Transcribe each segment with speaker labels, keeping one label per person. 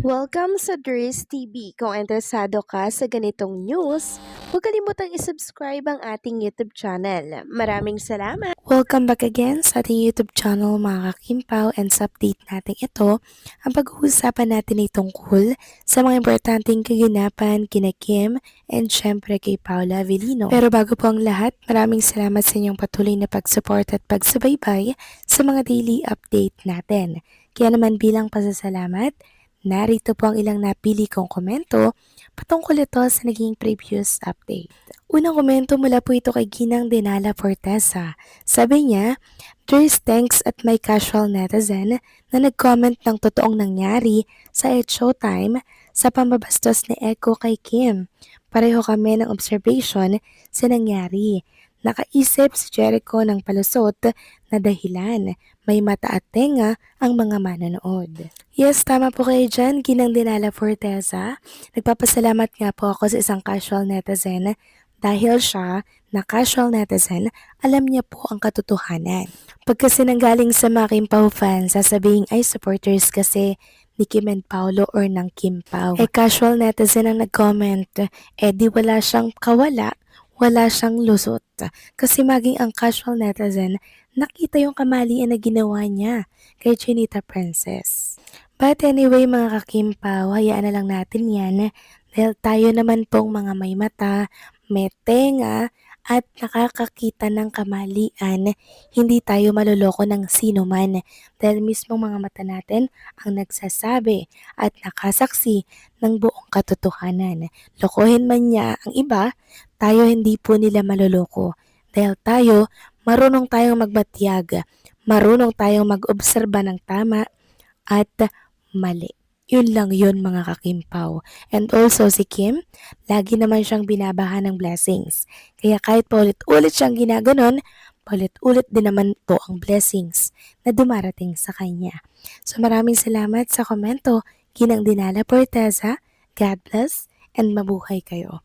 Speaker 1: Welcome sa Dries TV. Kung interesado ka sa ganitong news, huwag kalimutang isubscribe ang ating YouTube channel. Maraming salamat! Welcome back again sa ating YouTube channel mga kakimpaw, and sa update natin ito, ang pag-uusapan natin ay tungkol sa mga importanteng kaganapan kina Kim and syempre kay Paula Avellino. Pero bago po ang lahat, maraming salamat sa inyong patuloy na pag-support at pagsubaybay sa mga daily update natin. Kaya naman bilang pasasalamat, narito po ang ilang napili kong komento patungkol ito sa naging previous update. Unang komento mula po ito kay Ginang Denala Fortesa. Sabi niya, "There's thanks at my casual netizen na nag-comment ng totoong nangyari sa It's Showtime sa pambabastos ni Echo kay Kim. Pareho kami ng observation sa nangyari. Nakaisip si Jericho ng palusot na dahilan. May mata at tenga ang mga manonood." Yes, tama po kayo dyan, Ginang Dinala Forteza. Nagpapasalamat nga po ako sa isang casual netizen dahil siya, na casual netizen, alam niya po ang katotohanan. Pag kasi nanggaling sa mga Kim Pao fans, sasabihin ay supporters kasi ni Kim and Paolo or ng Kim Pao. Casual netizen ang nag-comment, di wala siyang kawala, wala siyang lusot. Kasi maging ang casual netizen, nakita yung kamalian na ginawa niya kay Chinita Princess. But anyway mga kakimpaw, hayaan na lang natin yan dahil tayo naman pong mga may mata, may tenga at nakakakita ng kamalian, hindi tayo maloloko ng sino man dahil mismo mga mata natin ang nagsasabi at nakasaksi ng buong katotohanan. Lokohin man niya ang iba, tayo hindi po nila maloloko dahil tayo marunong tayong magbatyag, marunong tayong mag-obserba ng tama at mali. Yun lang yun mga kakimpaw. And also si Kim, lagi naman siyang binabahan ng blessings. Kaya kahit paulit-ulit siyang ginaganon, paulit-ulit din naman po ang blessings na dumarating sa kanya. So maraming salamat sa komento, Ginang Dinala Porteza. God bless and mabuhay kayo.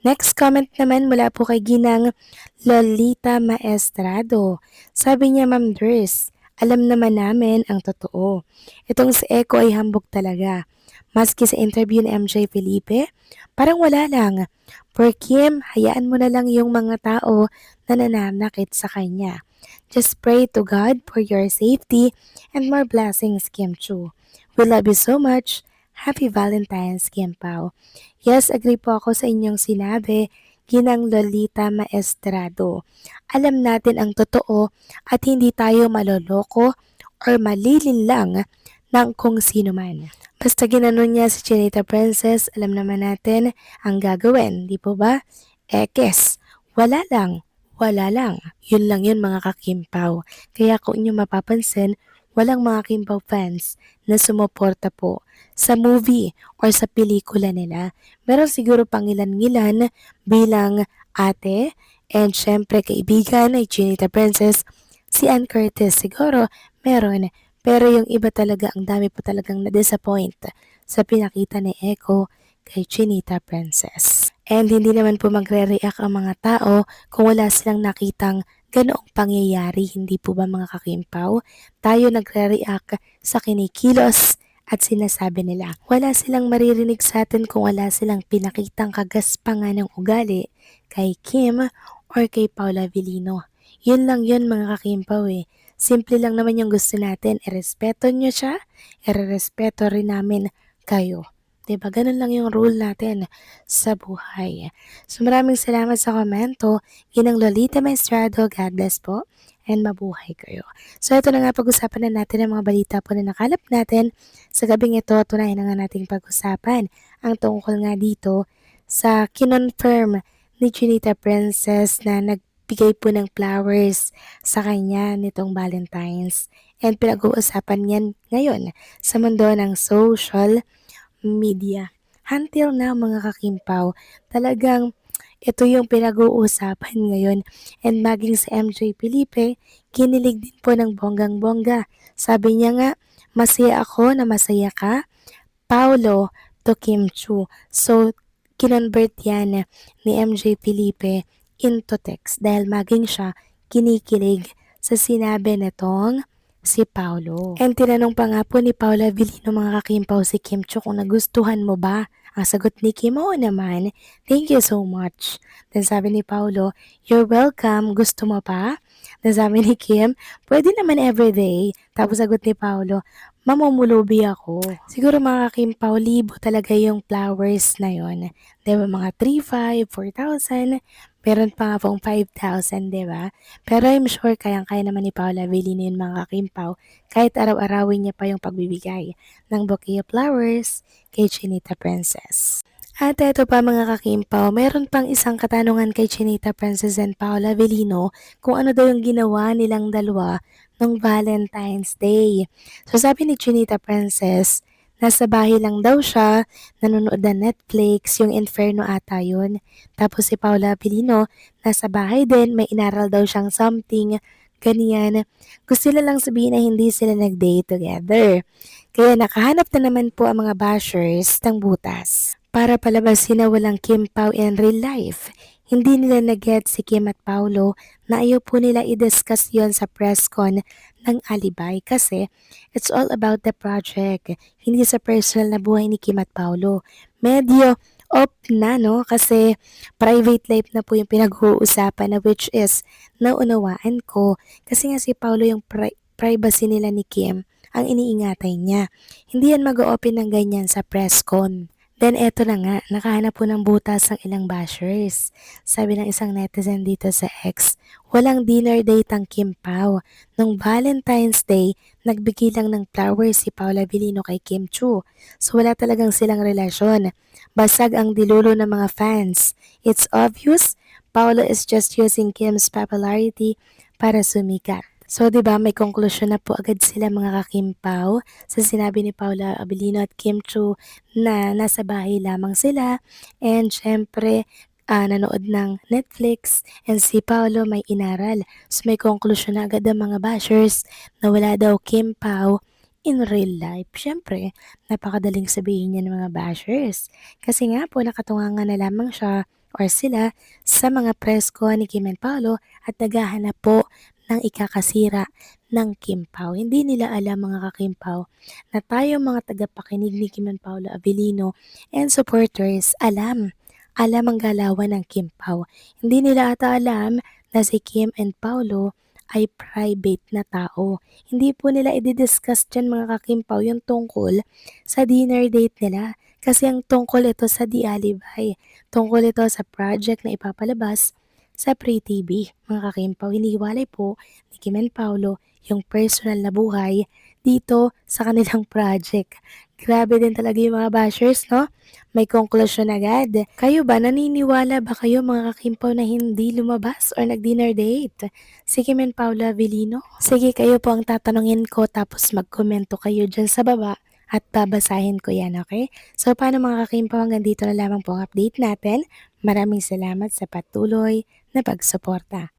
Speaker 1: Next comment naman mula po kay Ginang Lolita Maestrado. Sabi niya, Ma'am Dris, alam naman namin ang totoo. Itong si Echo ay hambog talaga. Maski sa interview ni MJ Felipe, parang wala lang. For Kim, hayaan mo na lang yung mga tao na nananakit sa kanya. Just pray to God for your safety and more blessings, Kim Chu. We love you so much. Happy Valentine's, Kim Pao. Yes, agree po ako sa inyong sinabi, Ginang Lolita Maestrado. Alam natin ang totoo at hindi tayo maloloko or malilinlang ng kung sino man. Basta ginanon niya si Chinita Princess, alam naman natin ang gagawin, di po ba? Kes, wala lang, wala lang. Yun lang yun mga kakimpaw. Kaya kung inyo mapapansin, walang mga Kimpaw fans na sumuporta po sa movie or sa pelikula nila. Meron siguro pangilan-ngilan bilang ate and syempre kaibigan ay Chinita Princess, si Ann Curtis siguro meron. Pero yung iba talaga, ang dami po talagang na-disappoint sa pinakita ni Echo kay Chinita Princess. And hindi naman po magre-react ang mga tao kung wala silang nakitang ganoong pangyayari, hindi po ba mga kakimpaw? Tayo nagre-react sa kinikilos at sinasabi nila. Wala silang maririnig sa atin kung wala silang pinakitang kagaspangan ng ugali kay Kim or kay Paula Avellino. Yun lang yun mga kakimpaw eh. Simple lang naman yung gusto natin. Irespeto nyo siya, irerespeto rin namin kayo. Diba? Ganun lang yung rule natin sa buhay. So maraming salamat sa komento. Ginang Lolita Maestrado, God bless po, and mabuhay kayo. So ito na nga, pag-usapan na natin ang mga balita po na nakalap natin. Sa gabing ito, tunayan na nga nating pag-usapan ang tungkol nga dito sa kinonfirm ni Chinita Princess na nagbigay po ng flowers sa kanya nitong Valentine's. And pinag-uusapan yan ngayon sa mundo ng social media. Until now mga kakimpaw, talagang ito yung pinag-uusapan ngayon. And maging si MJ Felipe, kinilig din po ng bonggang-bongga. Sabi niya nga, masaya ako na masaya ka, Paolo to Kim Chu. So, kinonvert yan ni MJ Felipe into text dahil maging siya kinikilig sa sinabi nitong si Paolo. And tinanong pa nga po ni Paula Avellino mga kakimpaw si Kim Cho kung nagustuhan mo ba? Ang sagot ni Kim, oo naman. Thank you so much. Then sabi ni Paolo, you're welcome. Gusto mo pa? Then sabi ni Kim, pwede naman everyday. Tapos sagot ni Paolo, mamumulubi ako. Siguro mga kakimpaw, libo talaga yung flowers na yon. Diba mga 3,500, 4,000, meron pa nga pong 5,000, diba? Pero I'm sure kayang-kaya naman ni Paula Avellino yun mga kakimpaw kahit araw-arawin niya pa yung pagbibigay ng bouquet of flowers kay Chinita Princess. At eto pa mga kakimpaw, meron pang isang katanungan kay Chinita Princess and Paula Avellino kung ano daw yung ginawa nilang dalawa nung Valentine's Day. So sabi ni Chinita Princess, nasa bahay lang daw siya, nanonood ng Netflix, yung Inferno ata yun. Tapos si Paula Avellino, nasa bahay din, may inaral daw siyang something, ganyan. Gusto nila lang sabihin na hindi sila nag-date together. Kaya nakahanap na naman po ang mga bashers ng butas para palabasin na walang Kim Pao in real life. Hindi nila na-get si Kim at Paolo na ayaw po nila i-discuss yon sa press con ng Alibay kasi it's all about the project, hindi sa personal na buhay ni Kim at Paolo. Medyo off na no kasi private life na po yung pinag-uusapan na which is naunawaan ko kasi nga si Paolo yung privacy nila ni Kim ang iniingatan niya. Hindi yan mag-open ng ganyan sa press con. Then eto na nga, nakahanap po ng butas ang ilang bashers. Sabi ng isang netizen dito sa X, walang dinner date ang Kim Pao. Nung Valentine's Day, nagbigay lang ng flowers si Paula Avellino kay Kim Chu. So wala talagang silang relasyon. Basag ang dilulo ng mga fans. It's obvious, Paula is just using Kim's popularity para sumikat. So, 'di ba, may konklusyon na po agad sila mga kakimpaw sa sinabi ni Paula Avellino at Kim Chu na nasa bahay lamang sila and syempre nanood ng Netflix and si Paolo may inaral. So, may konklusyon na agad ang mga bashers na wala daw Kim Pao in real life. Syempre, napakadaling sabihin niya ng mga bashers. Kasi nga po, nakatungangan na lamang siya or sila sa mga press ko ni Kim and Paolo at naghahanap po ng ikakasira ng Kim Pao. Hindi nila alam mga kakimpaw na tayo mga tagapakinig ni Kim and Paolo Avellino and supporters alam ang galawan ng Kim Pao. Hindi nila ata alam na si Kim and Paolo ay private na tao. Hindi po nila i-discuss dyan mga kakimpaw yung tungkol sa dinner date nila. Kasi ang tungkol ito sa The Alibay. Tungkol ito sa project na ipapalabas sa Free TV, mga kakimpaw, hiniwalay po ni Kim and Paolo yung personal na buhay dito sa kanilang project. Grabe din talaga yung mga bashers, no? May konklusyon agad. Kayo ba, naniniwala ba kayo mga kakimpaw na hindi lumabas or nag-dinner date si Kim and Paolo Avellino? Sige, kayo po ang tatanungin ko tapos magkomento kayo dyan sa baba at babasahin ko yan, okay? So, paano mga kakimpaw, hanggang dito na lamang po ang update natin. Maraming salamat sa patuloy na pagsuporta.